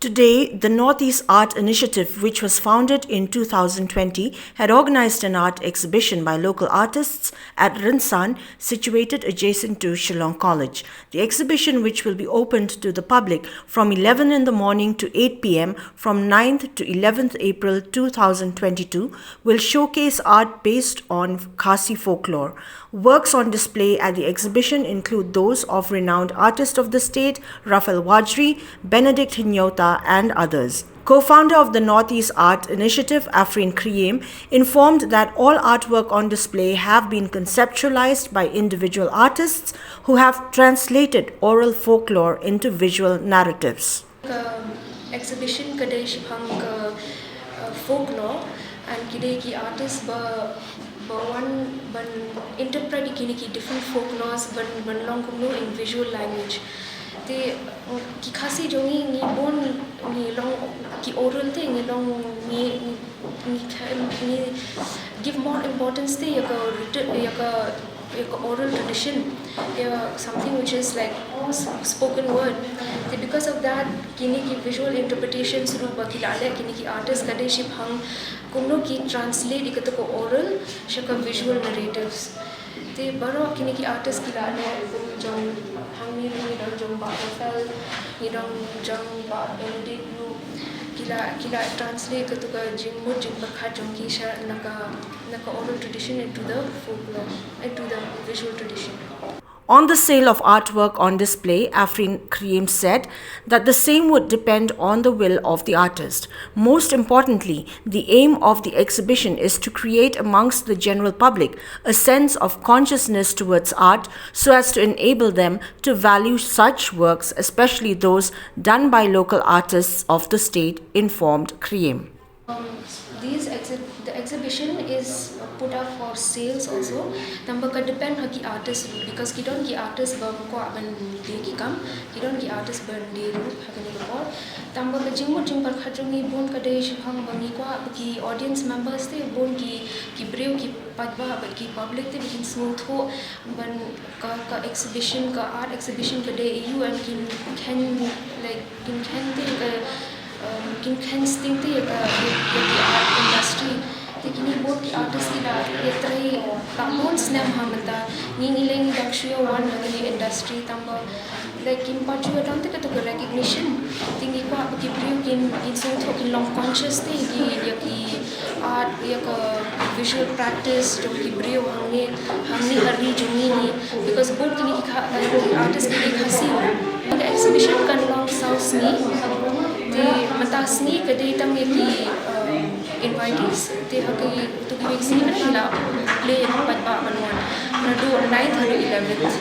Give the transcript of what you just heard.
Today, the Northeast Art Initiative, which was founded in 2020, had organized an art exhibition by local artists at Rynsan, situated adjacent to Shillong College. The exhibition, which will be opened to the public from 11 in the morning to 8 p.m. from 9th to 11th April 2022, will showcase art based on Khasi Folklore. Works on display at the exhibition include those of renowned artists of the state, RAPHAEL WARJRI, BENEDICT and others. Co-founder of the Northeast Art Initiative, Afreen Kriem, informed that all artwork on display have been conceptualized by individual artists who have translated oral folklore into visual narratives. Exhibition kadai shibhang folklore and kidai ki artists one interpret ki different folklores ban long kumno in visual language. Te ki khasi jongi ni bon ni long ki oral te ni long ni give more importance te yaka oral tradition, something which is like spoken word. Te because of that kini ki visual interpretations ru bakilale kini ki artists kadai shibhang kumno ki translate ikatako oral shaka visual narratives. Te baro kini ki artist kilale jong hamni ni dong jong RAPHAEL ni dong jong BENEDICT lu kila translate katuka jingmut jing bakha jong ki sha naka oral tradition into the folklore, into the visual tradition. On the sale of artwork on display, Afreen Kriem said that the same would depend on the will of the artist. Most importantly, the aim of the exhibition is to create amongst the general public a sense of consciousness towards art so as to enable them to value such works, especially those done by local artists of the state, informed Kriem. The exhibition is put up for sales also. Tamba ka depend haki artist because kidon ki artist ba ko ban de ki kam kidon ki artist ban de ru hakani ko tamba ka jing par khajongi bon ka de shibhang bangi ko ki audience members te bon ki breu ki padba ba ki public te bikin smooth ho ban ka exhibition ka art exhibition ka de you and can sting the art industry. Kini both the artists ki yatrai tamon snam hamata ni lang dakshiyo one hagani industry tamba like in paju atam te to recognition tingi ko apki priu kin so thokin long conscious te ki art ka visual practice jo ki priu hamni hari jumi ni because both kini artist ki khasi the exhibition kan long south ni te matasni kadai tam ki invitees te haki to give exhibition la play padba manwan na do 9th to 11th.